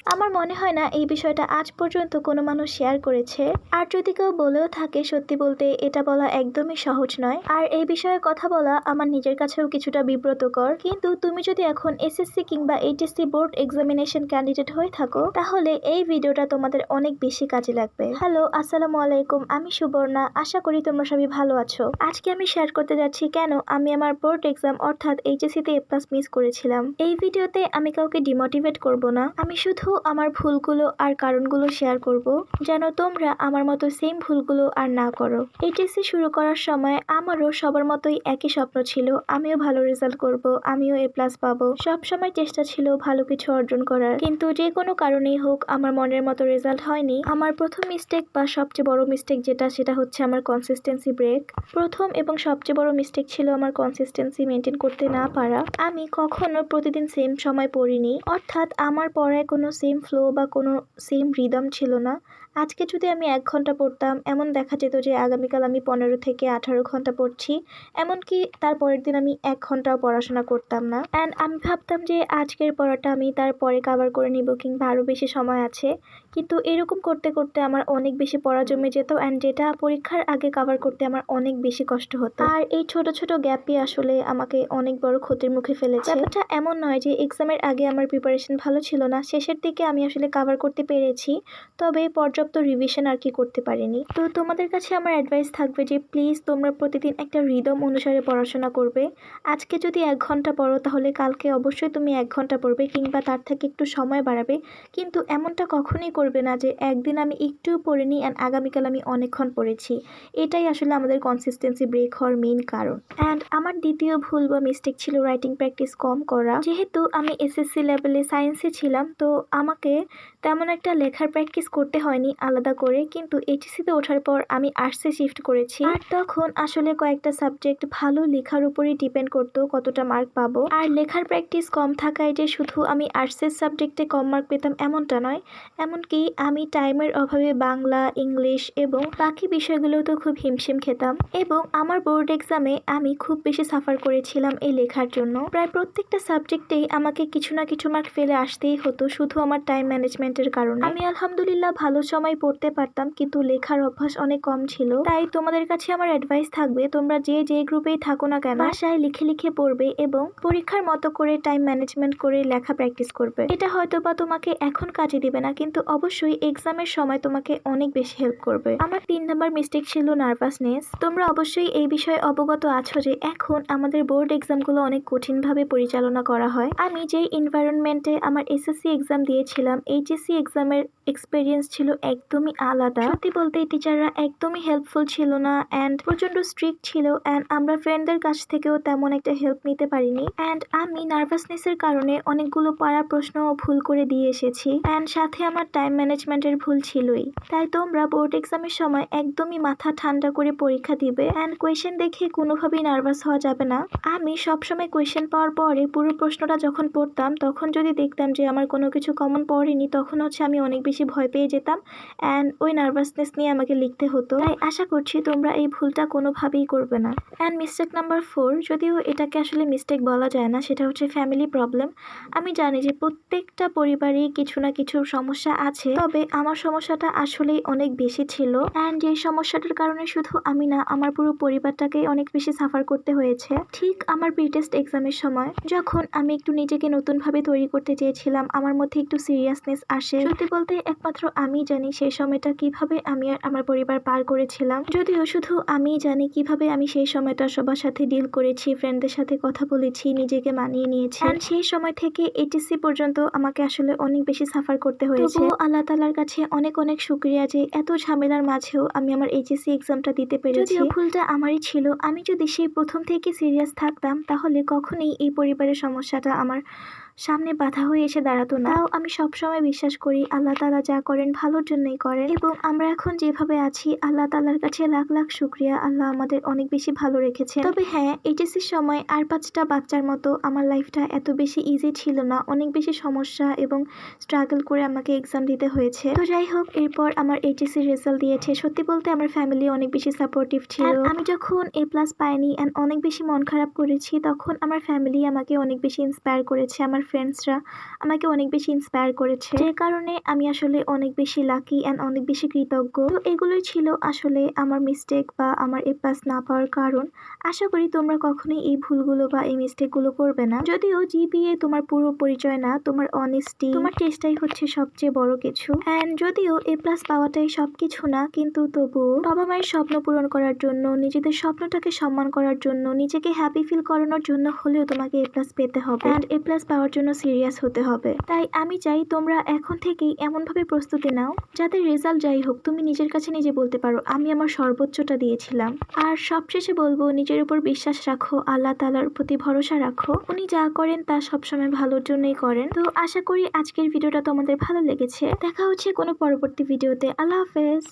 আমার মনে হয় না এই বিষয়টা আজ পর্যন্ত কোনো মানুষ শেয়ার করেছে। আর যদি কেউ বলেও থাকে, সত্যি বলতে এটা বলা একদমই সহজ নয়। আর এই বিষয়ে কথা বলা আমার নিজের কাছেও কিছুটা বিব্রতকর। কিন্তু তুমি যদি এখন এসএসসি কিংবা এইচএসসি বোর্ড এক্সামিনেশন ক্যান্ডিডেট হয়ে থাকো, তাহলে এই ভিডিওটা তোমাদের অনেক বেশি কাজে লাগবে। হ্যালো, আসসালামু আলাইকুম, আমি সুবর্ণা। আশা করি তোমরা সবাই ভালো আছো। আজকে আমি শেয়ার করতে যাচ্ছি কেন আমি আমার বোর্ড এক্সাম অর্থাৎ এইচএসসি তে A+ মিস করেছিলাম। এই ভিডিওতে আমি কাউকে ডিমোটিভেট করব না, আমি শুধু আমার ভুলগুলো আর কারণগুলো শেয়ার করব, যেন তোমরা আমার মতো সেম ভুলগুলো আর না করো। এইচএসসি শুরু করার সময় আমারও সবার মতোই একই স্বপ্ন ছিল, আমিও ভালো রেজাল্ট করব, আমিও A+ পাবো। সবসময় চেষ্টা ছিল ভালো কিছু অর্জন করার, কিন্তু যে কোনো কারণেই হোক আমার মনের মতো রেজাল্ট হয়নি। আমার প্রথম মিস্টেক বা সবচেয়ে বড় মিস্টেক সেটা হচ্ছে আমার কনসিস্টেন্সি ব্রেক। প্রথম এবং সবচেয়ে বড় মিস্টেক ছিল আমার কনসিস্টেন্সি মেনটেন করতে না পারা। আমি কখনো প্রতিদিন সেম সময় পড়িনি, অর্থাৎ আমার পড়ায় কোনো সেম ফ্লো বা কোনো সেম রিদম ছিল না। আজকে যদি আমি 1 ঘন্টা পড়তাম, এমন দেখা যেত যে আগামীকাল আমি 15 থেকে 18 ঘন্টা পড়ছি। এমনকি তার পরের দিন আমি 1 ঘন্টাও পড়াশোনা করতাম না। অ্যান্ড আমি ভাবতাম যে আজকের পড়াটা আমি তারপরে কভার করে নিব কিংবা আরও বেশি সময় আছে। কিন্তু এরকম করতে করতে আমার অনেক বেশি পড়া জমে যেত, অ্যান্ড যেটা পরীক্ষার আগে কভার করতে আমার অনেক বেশি কষ্ট হতো। আর এই ছোট ছোট গ্যাপই আসলে আমাকে অনেক বড় ক্ষতির মুখে ফেলেছে। ব্যাপারটা এমন নয় যে এক্সামের আগে আমার প্রিপারেশন ভালো ছিল না, শেষের দিকে আমি আসলে কভার করতে পেরেছি, তবে পর্যাপ্ত রিভিশন আর কি করতে পারিনি। তো তোমাদের কাছে আমার অ্যাডভাইস থাকবে যে প্লিজ তোমরা প্রতিদিন একটা রিদম অনুসারে পড়াশোনা করবে। আজকে যদি 1 ঘন্টা পড়ো, তাহলে কালকে অবশ্যই তুমি 1 ঘন্টা পড়বে কিংবা তার থেকে একটু সময় বাড়াবে। কিন্তু এমনটা কখনোই করবে না যে একদিন আমি একটুও পড়িনি অ্যান্ড আগামীকাল আমি অনেকক্ষণ পড়েছি। এটাই আসলে আমাদের কনসিস্টেন্সি ব্রেক হওয়ার মেইন কারণ। অ্যান্ড আমার দ্বিতীয় ভুল বা মিস্টেক ছিল রাইটিং প্র্যাকটিস কম করা। যেহেতু আমি এসএসসি লেভেলে সায়েন্সে ছিলাম, তো আমাকে তেমন একটা লেখার প্র্যাকটিস করতে হয়নি আলাদা করে, কিন্তু এইচএসসিতে ওঠার পর আমি আর্টসে শিফট করেছি। আর তখন আসলে কয়েকটা সাবজেক্ট ভালো লেখার উপরই ডিপেন্ড করতো কতটা মার্ক পাবো। আর লেখার প্র্যাকটিস কম থাকায় যে শুধু আমি আর্টসের সাবজেক্টে কম মার্ক পেতাম এমনটা নয়, এমনকি আমি টাইমের অভাবে বাংলা, ইংলিশ এবং বাকি বিষয়গুলোতেও খুব হিমশিম খেতাম। এবং আমার বোর্ড এক্সামে আমি খুব বেশি সাফার করেছিলাম এই লেখার জন্য। প্রায় প্রত্যেকটা সাবজেক্টেই আমাকে কিছু না কিছু মার্ক ফেলে আসতেই হতো শুধু আমার টাইম ম্যানেজমেন্টের কারণে। আমি আলহামদুলিল্লাহ ভালো সময় পড়তে পারতাম, কিন্তু লেখার অভ্যাস অনেক কম ছিল। তাই তোমাদের কাছে আমার অ্যাডভাইস থাকবে, তোমরা যে গ্রুপেই থাকো না কেন, বাসায় লিখে লিখে পড়বে এবং পরীক্ষার মতো করে টাইম ম্যানেজমেন্ট করে লেখা প্র্যাকটিস করবে। এটা হয়তো বা তোমাকে এখন কাজে দিবে না, কিন্তু অবশ্যই এক্সামের সময় তোমাকে অনেক বেশি হেল্প করবে। আমার 3 নাম্বার মিস্টেক ছিল নার্ভাসনেস। তোমরা অবশ্যই এই বিষয়ে অবগত আছো যে এখন আমাদের বোর্ড এক্সামগুলো অনেক কঠিনভাবে পরিচালনা করা হয়। আমি যেই এনভায়রনমেন্টে আমার এসএসসি এক্সাম দিয়েছিলাম, এইচএসসি এক্সামের এক্সপিরিয়েন্স ছিল একদমই আলাদা। সত্যি বলতে টিচাররা একদমই হেল্পফুল ছিল না, অ্যান্ড প্রচন্ড স্ট্রিক্ট ছিল, অ্যান্ড আমরা ফ্রেন্ডদের কাছ থেকেও তেমন একটা হেল্প নিতে পারিনি। অ্যান্ড আমি নার্ভাসনেসের কারণে অনেকগুলো পাড়া প্রশ্ন ভুল করে দিয়ে এসেছি, অ্যান্ড সাথে আমার টাইম ম্যানেজমেন্টের ভুল ছিলই। তাই তোমরা বোর্ড এক্সামের সময় একদমই মাথা ঠান্ডা করে পরীক্ষা দিবে, অ্যান্ড কোয়েশ্চেন দেখে কোনোভাবেই নার্ভাস হওয়া যাবে না। আমি সবসময় কোয়েশ্চেন পাওয়ার পরে পুরো প্রশ্নটা যখন পড়তাম, তখন যদি দেখতাম যে আমার কোনো কিছু কমন পড়েনি, তখন হচ্ছে আমি অনেক বেশি ভয় পেয়ে যেতাম, অ্যান্ড ওই নার্ভাসনেস নিয়ে আমাকে লিখতে হতো। তাই আশা করছি তোমরা এই ভুলটা কোনোভাবেই করবে না। অ্যান্ড মিস্টেক নাম্বার 4, যদিও এটাকে আসলে মিস্টেক বলা যায় না, সেটা হচ্ছে ফ্যামিলি প্রবলেম। আমি জানি যে প্রত্যেকটা পরিবারেই কিছু না কিছু সমস্যা আছে, তবে আমার সমস্যাটা আসলেই অনেক বেশি ছিল, অ্যান্ড এই সমস্যাটার কারণে শুধু আমি না, আমার পুরো পরিবারটাকেই অনেক বেশি সাফার করতে হয়েছে। ঠিক আমার প্রি-টেস্ট এক্সামের সময় যখন আমি একটু নিজেকে নতুনভাবে তৈরি করতে চেয়েছিলাম, আমার মধ্যে একটু সিরিয়াসনেস আসে। সত্যি বলতে একমাত্র আমি জানি সেই সময়টা কিভাবে আমি আর আমার পরিবার পার করেছিলাম। যদিও শুধু আমিই জানি কিভাবে আমি সেই সময়টা সবার সাথে ডিল করেছি, ফ্রেন্ডদের সাথে কথা বলেছি, নিজেকে মানিয়ে নিয়েছি। আর সেই সময় থেকে এইচএসসি পর্যন্ত আমাকে আসলে অনেক বেশি সাফার করতে হয়েছে। তবুও আল্লাহ তাআলার কাছে অনেক অনেক শুকরিয়া যে এত ঝামেলার মাঝেও আমি আমার এইচএসসি এক্সামটা দিতে পেরেছি। যদিও ভুলটা আমারই ছিল, আমি যদি সেই প্রথম থেকে সিরিয়াস থাকতাম, তাহলে কখনোই এই পরিবারের সমস্যাটা আমার সামনে বাধা হয়ে এসে দাঁড়াতো না। তাও আমি সবসময় বিশ্বাস করি আল্লাহ তাআলা যা করেন ভালোর জন্যই করেন, এবং আমরা এখন যেভাবে আছি আল্লাহ তাআলার কাছে লাখ লাখ শুকরিয়া, আল্লাহ আমাদের অনেক বেশি ভালো রেখেছে। তবে হ্যাঁ, এইচএসসির সময় আর 5টা বাচ্চার মতো আমার লাইফটা এত বেশি ইজি ছিল না, অনেক বেশি সমস্যা এবং স্ট্রাগল করে আমাকে এক্সাম দিতে হয়েছে। তো যাই হোক, এরপর আমার এইচএসসির রেজাল্ট দিয়েছে। সত্যি বলতে আমার ফ্যামিলি অনেক বেশি সাপোর্টিভ ছিল। আমি যখন A+ পাইনি অ্যান্ড অনেক বেশি মন খারাপ করেছি, তখন আমার ফ্যামিলি আমাকে অনেক বেশি ইন্সপায়ার করেছে, আমার ফ্রেন্ডসরা আমাকে অনেক বেশি ইন্সপায়ার করেছে, যে কারণে আমি আসলে অনেক বেশি লাকি অ্যান্ড অনেক বেশি কৃতজ্ঞ। তো এগুলোই ছিল আসলে আমার মিস্টেক বা আমার এ প্লাস না পাওয়ার কারণ। আশা করি তোমরা কখনোই এই ভুলগুলো বা এই মিস্টেকগুলো করবে না। যদিও জিপিএ তোমার পুরো পরিচয় না, তোমার অনেস্টি, তোমার চেষ্টাই হচ্ছে সবচেয়ে বড় কিছু। অ্যান্ড যদিও এ প্লাস পাওয়াটাই সবকিছু না, কিন্তু তবুও বাবা মায়ের স্বপ্ন পূরণ করার জন্য, নিজেদের স্বপ্নটাকে সম্মান করার জন্য, নিজেকে হ্যাপি ফিল করানোর জন্য হলেও তোমাকে এ প্লাস পেতে হবে অ্যান্ড এ প্লাস পাওয়ার জন্য সিরিয়াস হতে হবে। তাই আমি চাই তোমরা এখন থেকেই এমনভাবে প্রস্তুতি নাও যাতে রেজাল্ট যাই হোক তুমি নিজের কাছে নিজে বলতে পারো আমি আমার সর্বোচ্চটা দিয়েছিলাম। আর সবশেষে বলবো, নিজের উপর বিশ্বাস রাখো, আল্লাহ তাআলার প্রতি ভরসা রাখো, উনি যা করেন তা সবসময় ভালোর জন্যই করেন। তো আশা করি আজকের ভিডিওটা তোমাদের ভালো লেগেছে। দেখা হচ্ছে কোনো পরবর্তী ভিডিওতে। আল্লাহ হাফেজ।